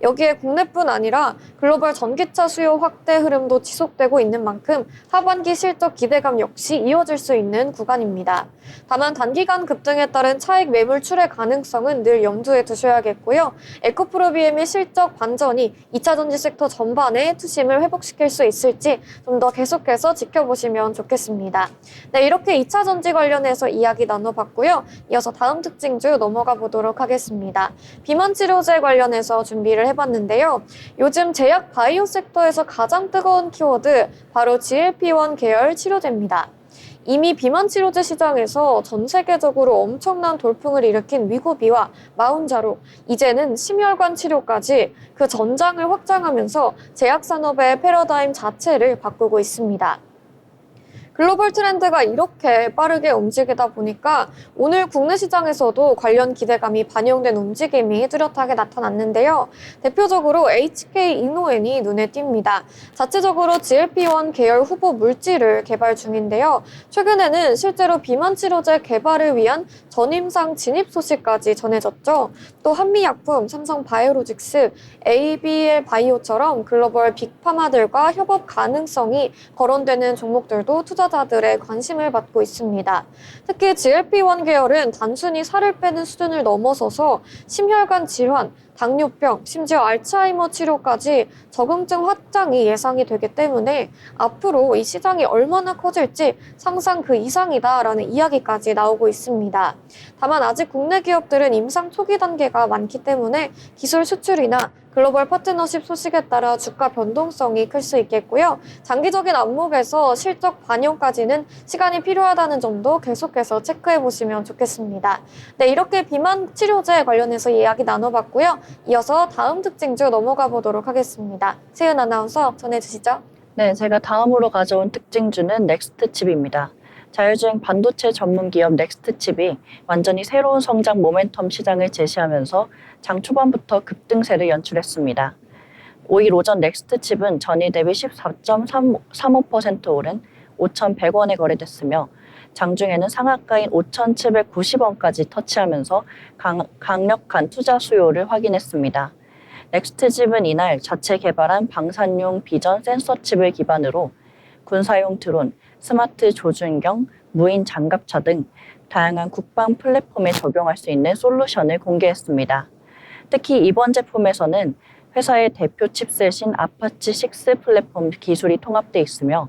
여기에 국내뿐 아니라 글로벌 전기차 수요 확대 흐름도 지속되고 있는 만큼 하반기 실적 기대감 역시 이어질 수 있는 구간입니다. 다만 단기간 급등에 따른 차익 매물출의 가능성은 늘 염두에 두셔야겠고요. 에코프로비엠의 실적 반전이 2차 전지 섹터 전반에 투심을 회복시킬 수 있을지 좀 더 계속해서 지켜보시면 좋겠습니다. 네, 이렇게 2차 전지 관련해서 이야기 나눠봤고요. 이어서 다음 특징주 넘어가 보도록 하겠습니다. 비만 치료제 관련해서 준비를 해봤는데요. 요즘 제약 바이오 섹터에서 가장 뜨거운 키워드 바로 GLP-1 계열 치료제입니다. 이미 비만 치료제 시장에서 전 세계적으로 엄청난 돌풍을 일으킨 위고비와 마운자로 이제는 심혈관 치료까지 그 전장을 확장하면서 제약 산업의 패러다임 자체를 바꾸고 있습니다. 글로벌 트렌드가 이렇게 빠르게 움직이다 보니까 오늘 국내 시장에서도 관련 기대감이 반영된 움직임이 뚜렷하게 나타났는데요. 대표적으로 HK 이노엔이 눈에 띕니다. 자체적으로 GLP-1 계열 후보 물질을 개발 중인데요. 최근에는 실제로 비만 치료제 개발을 위한 전임상 진입 소식까지 전해졌죠. 또 한미약품, 삼성바이오로직스, ABL 바이오처럼 글로벌 빅파마들과 협업 가능성이 거론되는 종목들도 투자자들의 관심을 받고 있습니다. 특히 GLP-1 계열은 단순히 살을 빼는 수준을 넘어서서 심혈관 질환, 당뇨병, 심지어 알츠하이머 치료까지 적응증 확장이 예상이 되기 때문에 앞으로 이 시장이 얼마나 커질지 상상 그 이상이다라는 이야기까지 나오고 있습니다. 다만 아직 국내 기업들은 임상 초기 단계가 많기 때문에 기술 수출이나 글로벌 파트너십 소식에 따라 주가 변동성이 클 수 있겠고요. 장기적인 안목에서 실적 반영까지는 시간이 필요하다는 점도 계속해서 체크해 보시면 좋겠습니다. 네, 이렇게 비만 치료제 관련해서 이야기 나눠봤고요. 이어서 다음 특징주 넘어가 보도록 하겠습니다. 세은 아나운서 전해주시죠. 네, 제가 다음으로 가져온 특징주는 넥스트칩입니다. 자율주행 반도체 전문 기업 넥스트칩이 완전히 새로운 성장 모멘텀 시장을 제시하면서 장 초반부터 급등세를 연출했습니다. 5일 오전 넥스트칩은 전일 대비 14.35% 오른 5,100원에 거래됐으며 장중에는 상한가인 5,790원까지 터치하면서 강력한 투자 수요를 확인했습니다. 넥스트칩은 이날 자체 개발한 방산용 비전 센서칩을 기반으로 군사용 드론, 스마트 조준경, 무인 장갑차 등 다양한 국방 플랫폼에 적용할 수 있는 솔루션을 공개했습니다. 특히 이번 제품에서는 회사의 대표 칩셋인 아파치6 플랫폼 기술이 통합돼 있으며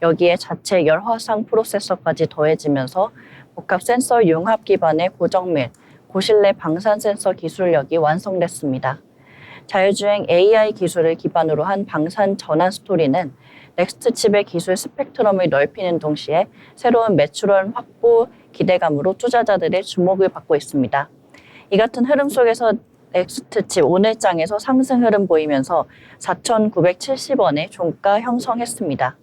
여기에 자체 열화상 프로세서까지 더해지면서 복합 센서 융합 기반의 고정 및 고신뢰 방산 센서 기술력이 완성됐습니다. 자율주행 AI 기술을 기반으로 한 방산 전환 스토리는 넥스트칩의 기술 스펙트럼을 넓히는 동시에 새로운 매출원 확보 기대감으로 투자자들의 주목을 받고 있습니다. 이 같은 흐름 속에서 넥스트칩 오늘장에서 상승 흐름 보이면서 4,970원에 종가 형성했습니다.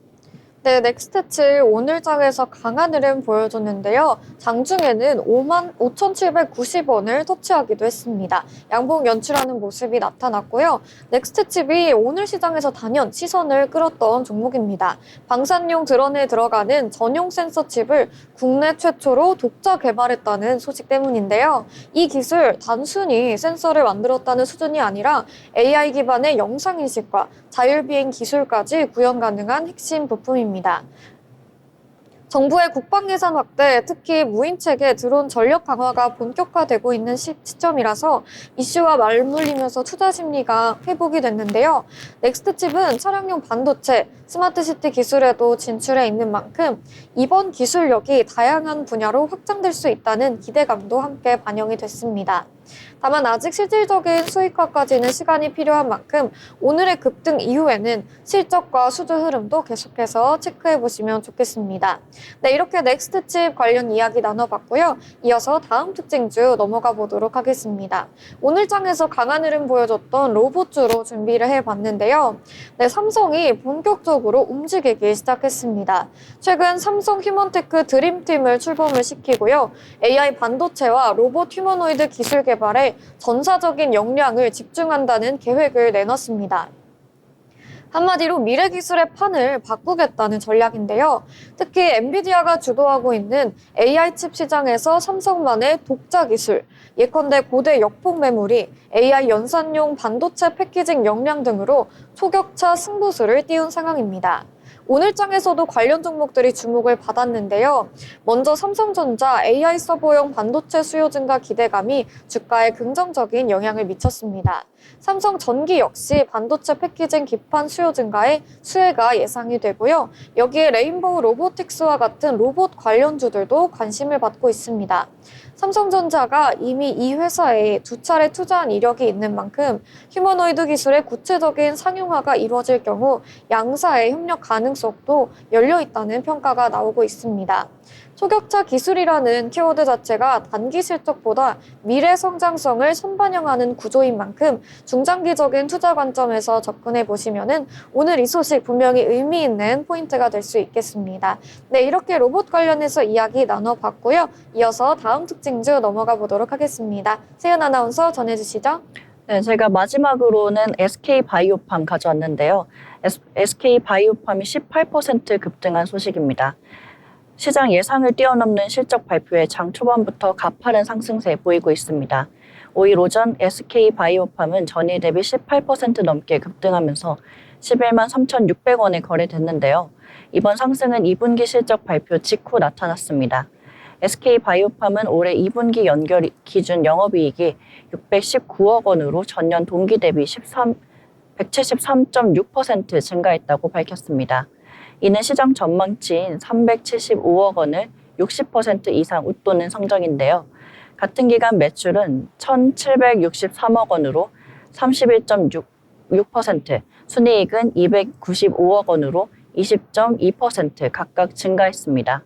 네, 넥스트칩 오늘장에서 강한 흐름 보여줬는데요. 장중에는 55,790원을 터치하기도 했습니다. 양봉 연출하는 모습이 나타났고요. 넥스트칩이 오늘 시장에서 단연 시선을 끌었던 종목입니다. 방산용 드론에 들어가는 전용 센서 칩을 국내 최초로 독자 개발했다는 소식 때문인데요. 이 기술 단순히 센서를 만들었다는 수준이 아니라 AI 기반의 영상인식과 자율비행 기술까지 구현 가능한 핵심 부품입니다. 정부의 국방 예산 확대, 특히 무인체계 드론 전력 강화가 본격화되고 있는 시점이라서 이슈와 맞물리면서 투자 심리가 회복이 됐는데요. 넥스트칩은 차량용 반도체, 스마트시티 기술에도 진출해 있는 만큼 이번 기술력이 다양한 분야로 확장될 수 있다는 기대감도 함께 반영이 됐습니다. 다만 아직 실질적인 수익화까지는 시간이 필요한 만큼 오늘의 급등 이후에는 실적과 수주 흐름도 계속해서 체크해 보시면 좋겠습니다. 네, 이렇게 넥스트칩 관련 이야기 나눠봤고요. 이어서 다음 특징주 넘어가 보도록 하겠습니다. 오늘 장에서 강한 흐름 보여줬던 로봇주로 준비를 해봤는데요. 네, 삼성이 본격적으로 움직이기 시작했습니다. 최근 삼성 휴먼테크 드림팀을 출범을 시키고요. AI 반도체와 로봇 휴머노이드 기술 개발에 전사적인 역량을 집중한다는 계획을 내놨습니다. 한마디로 미래 기술의 판을 바꾸겠다는 전략인데요. 특히 엔비디아가 주도하고 있는 AI 칩 시장에서 삼성만의 독자 기술, 예컨대 고대 역폭 메모리, AI 연산용 반도체 패키징 역량 등으로 초격차 승부수를 띄운 상황입니다. 오늘 장에서도 관련 종목들이 주목을 받았는데요. 먼저 삼성전자 AI 서버용 반도체 수요 증가 기대감이 주가에 긍정적인 영향을 미쳤습니다. 삼성전기 역시 반도체 패키징 기판 수요 증가에 수혜가 예상이 되고요. 여기에 레인보우 로보틱스와 같은 로봇 관련주들도 관심을 받고 있습니다. 삼성전자가 이미 이 회사에 2차례 투자한 이력이 있는 만큼 휴머노이드 기술의 구체적인 상용화가 이루어질 경우 양사의 협력 가능성도 열려 있다는 평가가 나오고 있습니다. 초격차 기술이라는 키워드 자체가 단기 실적보다 미래 성장성을 선반영하는 구조인 만큼 중장기적인 투자 관점에서 접근해 보시면은 오늘 이 소식 분명히 의미 있는 포인트가 될 수 있겠습니다. 네, 이렇게 로봇 관련해서 이야기 나눠봤고요. 이어서 다음 특징주 넘어가 보도록 하겠습니다. 세연 아나운서 전해주시죠. 네, 제가 마지막으로는 SK바이오팜 가져왔는데요. SK바이오팜이 18% 급등한 소식입니다. 시장 예상을 뛰어넘는 실적 발표에 장 초반부터 가파른 상승세 보이고 있습니다. 5일 오전 SK바이오팜은 전일 대비 18% 넘게 급등하면서 11만 3,600원에 거래됐는데요. 이번 상승은 2분기 실적 발표 직후 나타났습니다. SK바이오팜은 올해 2분기 연결 기준 영업이익이 619억 원으로 전년 동기 대비 173.6% 증가했다고 밝혔습니다. 이는 시장 전망치인 375억 원을 60% 이상 웃도는 성적인데요. 같은 기간 매출은 1,763억 원으로 31.6%, 순이익은 295억 원으로 20.2% 각각 증가했습니다.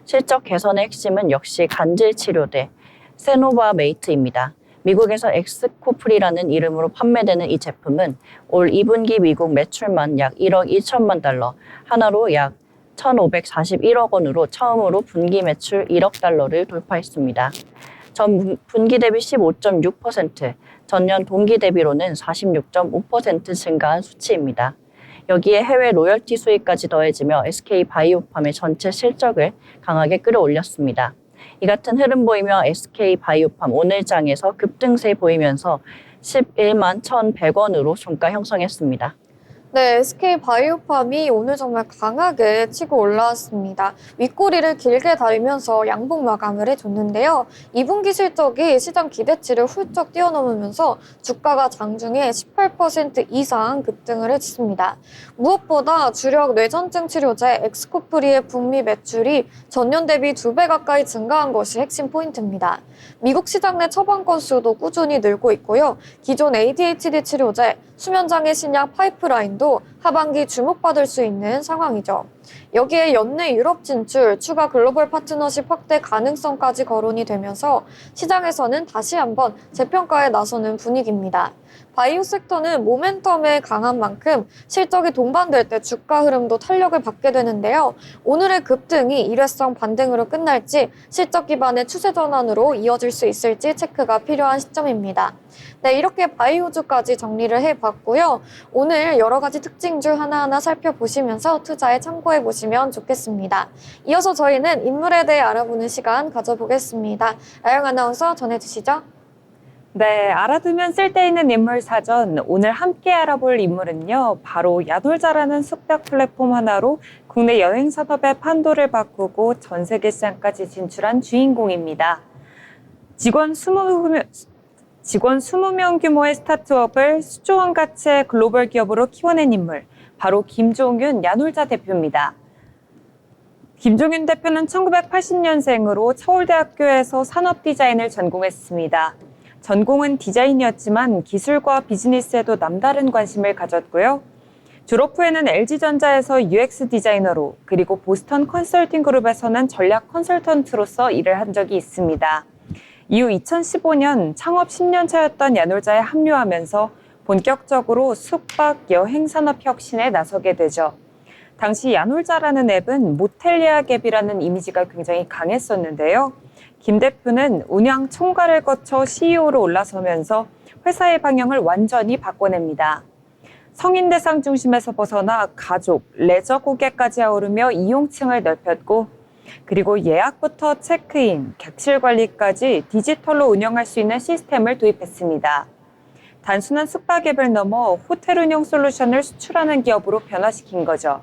실적 개선의 핵심은 역시 간질 치료제 세노바메이트입니다. 미국에서 엑스코프리라는 이름으로 판매되는 이 제품은 올 2분기 미국 매출만 약 1억 2천만 달러, 하나로 약 1,541억 원으로 처음으로 분기 매출 1억 달러를 돌파했습니다. 전 분기 대비 15.6%, 전년 동기 대비로는 46.5% 증가한 수치입니다. 여기에 해외 로열티 수익까지 더해지며 SK바이오팜의 전체 실적을 강하게 끌어올렸습니다. 이 같은 흐름 보이며 SK바이오팜 오늘 장에서 급등세 보이면서 11만 1,100원으로 종가 형성했습니다. 네, SK바이오팜이 오늘 정말 강하게 치고 올라왔습니다. 윗꼬리를 길게 달리면서 양봉 마감을 해줬는데요. 2분기 실적이 시장 기대치를 훌쩍 뛰어넘으면서 주가가 장중에 18% 이상 급등을 했습니다. 무엇보다 주력 뇌전증 치료제 엑스코프리의 북미 매출이 전년 대비 2배 가까이 증가한 것이 핵심 포인트입니다. 미국 시장 내 처방 건수도 꾸준히 늘고 있고요. 기존 ADHD 치료제 수면장애 신약 파이프라인도 하반기 주목받을 수 있는 상황이죠. 여기에 연내 유럽 진출, 추가 글로벌 파트너십 확대 가능성까지 거론이 되면서 시장에서는 다시 한번 재평가에 나서는 분위기입니다. 바이오 섹터는 모멘텀에 강한 만큼 실적이 동반될 때 주가 흐름도 탄력을 받게 되는데요. 오늘의 급등이 일회성 반등으로 끝날지 실적 기반의 추세 전환으로 이어질 수 있을지 체크가 필요한 시점입니다. 네, 이렇게 바이오주까지 정리를 해봤고요. 오늘 여러 가지 특징주 하나하나 살펴보시면서 투자에 참고해 보시면 좋겠습니다. 이어서 저희는 인물에 대해 알아보는 시간 가져보겠습니다. 아영 아나운서 전해주시죠. 네, 알아두면 쓸데있는 인물 사전. 오늘 함께 알아볼 인물은요, 바로 야놀자라는 숙박 플랫폼 하나로 국내 여행 산업의 판도를 바꾸고 전 세계 시장까지 진출한 주인공입니다. 직원 20명 규모의 스타트업을 수조원 가치의 글로벌 기업으로 키워낸 인물, 바로 김종윤 야놀자 대표입니다. 김종윤 대표는 1980년생으로 서울대학교에서 산업디자인을 전공했습니다. 전공은 디자인이었지만 기술과 비즈니스에도 남다른 관심을 가졌고요. 졸업 후에는 LG전자에서 UX 디자이너로 그리고 보스턴 컨설팅 그룹에서는 전략 컨설턴트로서 일을 한 적이 있습니다. 이후 2015년 창업 10년 차였던 야놀자에 합류하면서 본격적으로 숙박 여행 산업 혁신에 나서게 되죠. 당시 야놀자라는 앱은 모텔 예약 앱이라는 이미지가 굉장히 강했었는데요. 김 대표는 운영 총괄을 거쳐 CEO로 올라서면서 회사의 방향을 완전히 바꿔냅니다. 성인 대상 중심에서 벗어나 가족, 레저 고객까지 아우르며 이용층을 넓혔고 그리고 예약부터 체크인, 객실 관리까지 디지털로 운영할 수 있는 시스템을 도입했습니다. 단순한 숙박 앱을 넘어 호텔 운영 솔루션을 수출하는 기업으로 변화시킨 거죠.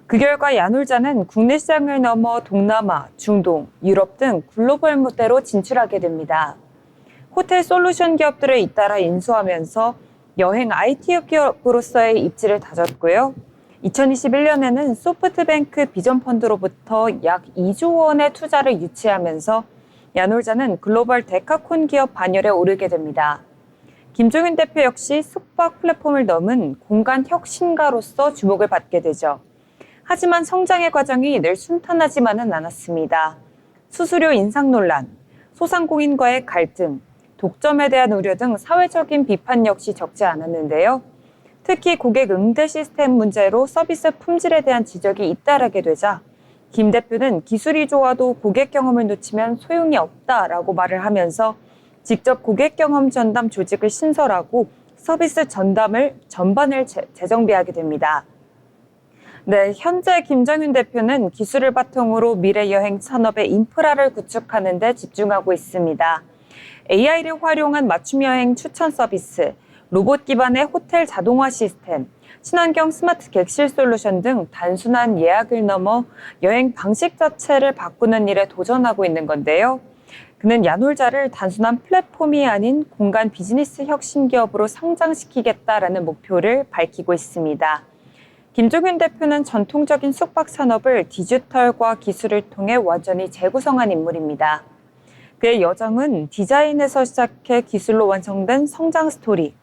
그 결과 야놀자는 국내 시장을 넘어 동남아, 중동, 유럽 등 글로벌 무대로 진출하게 됩니다. 호텔 솔루션 기업들을 잇따라 인수하면서 여행 IT 기업으로서의 입지를 다졌고요. 2021년에는 소프트뱅크 비전펀드로부터 약 2조 원의 투자를 유치하면서 야놀자는 글로벌 데카콘 기업 반열에 오르게 됩니다. 김종윤 대표 역시 숙박 플랫폼을 넘은 공간 혁신가로서 주목을 받게 되죠. 하지만 성장의 과정이 늘 순탄하지만은 않았습니다. 수수료 인상 논란, 소상공인과의 갈등, 독점에 대한 우려 등 사회적인 비판 역시 적지 않았는데요. 특히 고객 응대 시스템 문제로 서비스 품질에 대한 지적이 잇따르게 되자 김 대표는 기술이 좋아도 고객 경험을 놓치면 소용이 없다라고 말을 하면서 직접 고객 경험 전담 조직을 신설하고 서비스 전반을 재정비하게 됩니다. 네, 현재 김종윤 대표는 기술을 바탕으로 미래 여행 산업의 인프라를 구축하는 데 집중하고 있습니다. AI를 활용한 맞춤 여행 추천 서비스, 로봇 기반의 호텔 자동화 시스템, 친환경 스마트 객실 솔루션 등 단순한 예약을 넘어 여행 방식 자체를 바꾸는 일에 도전하고 있는 건데요. 그는 야놀자를 단순한 플랫폼이 아닌 공간 비즈니스 혁신 기업으로 성장시키겠다라는 목표를 밝히고 있습니다. 김종윤 대표는 전통적인 숙박 산업을 디지털과 기술을 통해 완전히 재구성한 인물입니다. 그의 여정은 디자인에서 시작해 기술로 완성된 성장 스토리,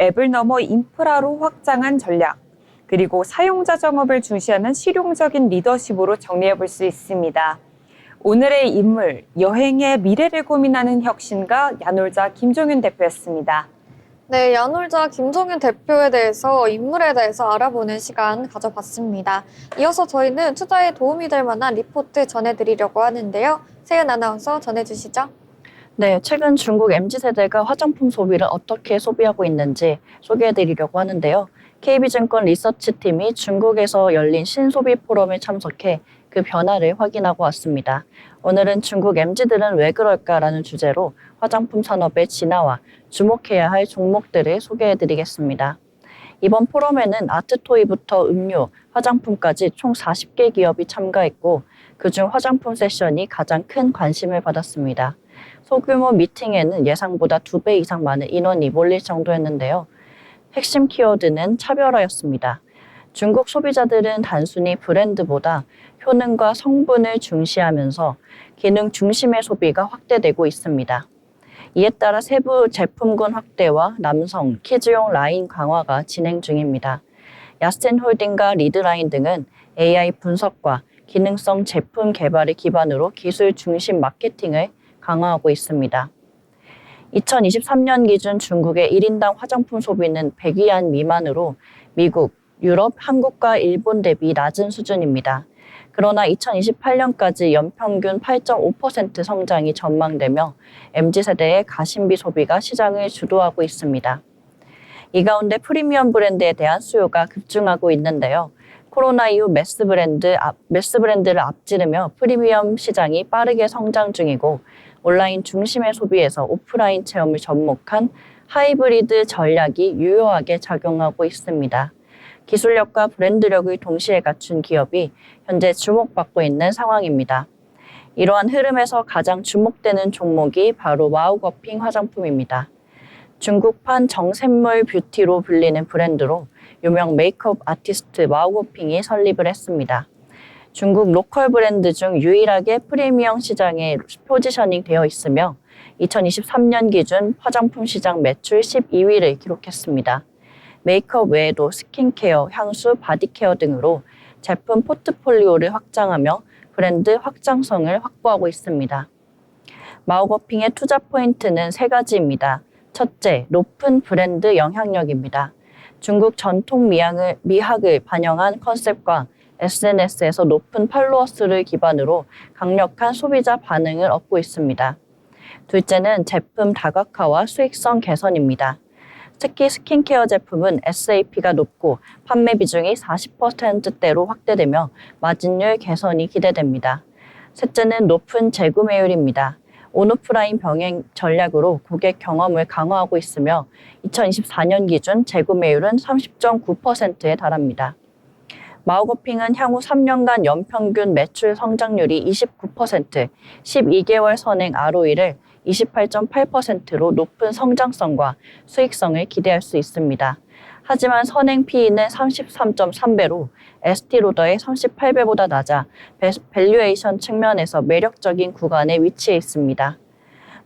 앱을 넘어 인프라로 확장한 전략, 그리고 사용자 정업을 중시하는 실용적인 리더십으로 정리해 볼 수 있습니다. 오늘의 인물, 여행의 미래를 고민하는 혁신가 야놀자 김종윤 대표였습니다. 네, 야놀자 김종윤 대표에 대해서 인물에 대해서 알아보는 시간 가져봤습니다. 이어서 저희는 투자에 도움이 될 만한 리포트 전해드리려고 하는데요. 세은 아나운서 전해주시죠. 네, 최근 중국 MZ세대가 화장품 소비를 어떻게 소비하고 있는지 소개해드리려고 하는데요. KB증권 리서치팀이 중국에서 열린 신소비 포럼에 참석해 그 변화를 확인하고 왔습니다. 오늘은 중국 MZ들은 왜 그럴까라는 주제로 화장품 산업의 진화와 주목해야 할 종목들을 소개해드리겠습니다. 이번 포럼에는 아트토이부터 음료, 화장품까지 총 40개 기업이 참가했고 그중 화장품 세션이 가장 큰 관심을 받았습니다. 소규모 미팅에는 예상보다 2배 이상 많은 인원이 몰릴 정도였는데요. 핵심 키워드는 차별화였습니다. 중국 소비자들은 단순히 브랜드보다 효능과 성분을 중시하면서 기능 중심의 소비가 확대되고 있습니다. 이에 따라 세부 제품군 확대와 남성, 키즈용 라인 강화가 진행 중입니다. 야스텐홀딩과 리드라인 등은 AI 분석과 기능성 제품 개발을 기반으로 기술 중심 마케팅을 강화하고 있습니다. 2023년 기준 중국의 1인당 화장품 소비는 100위안 미만으로 미국, 유럽, 한국과 일본 대비 낮은 수준입니다. 그러나 2028년까지 연평균 8.5% 성장이 전망되며 MZ세대의 가심비 소비가 시장을 주도하고 있습니다. 이 가운데 프리미엄 브랜드에 대한 수요가 급증하고 있는데요. 코로나 이후 매스 브랜드를 앞지르며 프리미엄 시장이 빠르게 성장 중이고 온라인 중심의 소비에서 오프라인 체험을 접목한 하이브리드 전략이 유효하게 작용하고 있습니다. 기술력과 브랜드력을 동시에 갖춘 기업이 현재 주목받고 있는 상황입니다. 이러한 흐름에서 가장 주목되는 종목이 바로 와우거핑 화장품입니다. 중국판 정샘물 뷰티로 불리는 브랜드로 유명 메이크업 아티스트 와우거핑이 설립을 했습니다. 중국 로컬 브랜드 중 유일하게 프리미엄 시장에 포지셔닝 되어 있으며 2023년 기준 화장품 시장 매출 12위를 기록했습니다. 메이크업 외에도 스킨케어, 향수, 바디케어 등으로 제품 포트폴리오를 확장하며 브랜드 확장성을 확보하고 있습니다. 마오거핑의 투자 포인트는 3가지입니다. 첫째, 높은 브랜드 영향력입니다. 중국 전통 미학을 반영한 컨셉과 SNS에서 높은 팔로워 수를 기반으로 강력한 소비자 반응을 얻고 있습니다. 둘째는 제품 다각화와 수익성 개선입니다. 특히 스킨케어 제품은 SAP가 높고 판매 비중이 40%대로 확대되며 마진율 개선이 기대됩니다. 셋째는 높은 재구매율입니다. 온오프라인 병행 전략으로 고객 경험을 강화하고 있으며 2024년 기준 재구매율은 30.9%에 달합니다. 마오거핑은 향후 3년간 연평균 매출 성장률이 29%, 12개월 선행 ROE를 28.8%로 높은 성장성과 수익성을 기대할 수 있습니다. 하지만 선행 PE는 33.3배로 에스티로더의 38배보다 낮아 밸류에이션 측면에서 매력적인 구간에 위치해 있습니다.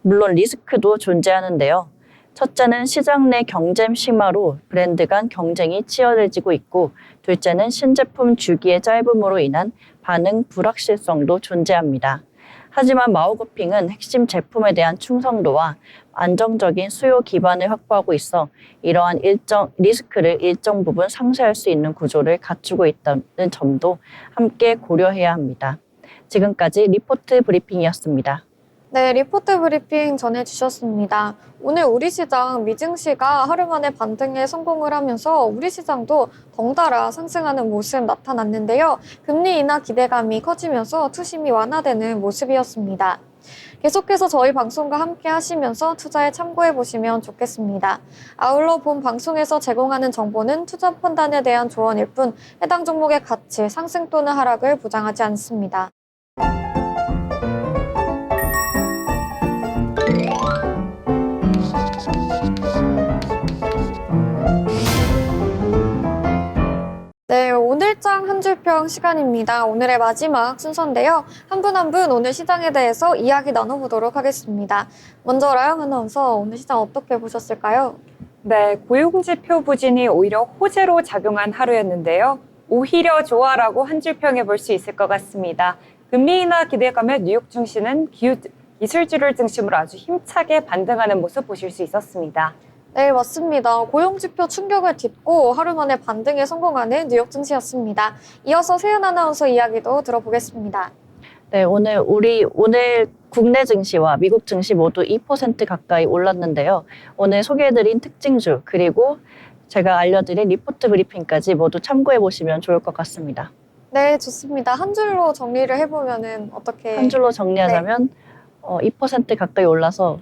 물론 리스크도 존재하는데요. 첫째는 시장 내 경쟁 심화로 브랜드 간 경쟁이 치열해지고 있고, 둘째는 신제품 주기의 짧음으로 인한 반응 불확실성도 존재합니다. 하지만 마오거핑은 핵심 제품에 대한 충성도와 안정적인 수요 기반을 확보하고 있어 이러한 리스크를 일정 부분 상쇄할 수 있는 구조를 갖추고 있다는 점도 함께 고려해야 합니다. 지금까지 리포트 브리핑이었습니다. 네, 리포트 브리핑 전해주셨습니다. 오늘 우리 시장 미증시가 하루 만에 반등에 성공을 하면서 우리 시장도 덩달아 상승하는 모습 나타났는데요. 금리 인하 기대감이 커지면서 투심이 완화되는 모습이었습니다. 계속해서 저희 방송과 함께 하시면서 투자에 참고해 보시면 좋겠습니다. 아울러 본 방송에서 제공하는 정보는 투자 판단에 대한 조언일 뿐 해당 종목의 가치, 상승 또는 하락을 보장하지 않습니다. 네, 오늘장 한 줄평 시간입니다. 오늘의 마지막 순서인데요. 한 분 한 분 오늘 시장에 대해서 이야기 나눠보도록 하겠습니다. 먼저 라영 아나운서, 오늘 시장 어떻게 보셨을까요? 네, 고용지표 부진이 오히려 호재로 작용한 하루였는데요. 오히려 좋아라고 한 줄 평해 볼 수 있을 것 같습니다. 금리 인하 기대감에 뉴욕 증시는 기술주를 중심으로 아주 힘차게 반등하는 모습 보실 수 있었습니다. 네, 맞습니다. 고용지표 충격을 딛고 하루 만에 반등에 성공하는 뉴욕 증시였습니다. 이어서 세연 아나운서 이야기도 들어보겠습니다. 네, 오늘 국내 증시와 미국 증시 모두 2% 가까이 올랐는데요. 오늘 소개해드린 특징주 그리고 제가 알려드린 리포트 브리핑까지 모두 참고해 보시면 좋을 것 같습니다. 네, 좋습니다. 한 줄로 정리를 해보면은 어떻게? 한 줄로 정리하자면 2% 가까이 올라서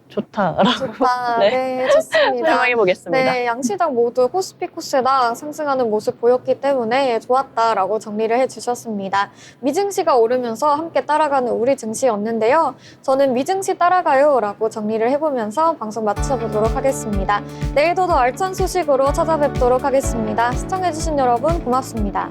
좋다라고 좋다. 네. 네, 좋습니다. 설명해 보겠습니다. 네, 양시장 모두 코스피 코스닥 상승하는 모습 보였기 때문에 좋았다라고 정리를 해주셨습니다. 미증시가 오르면서 함께 따라가는 우리 증시였는데요. 저는 미증시 따라가요라고 정리를 해보면서 방송 마쳐보도록 하겠습니다. 내일도 더 알찬 소식으로 찾아뵙도록 하겠습니다. 시청해주신 여러분 고맙습니다.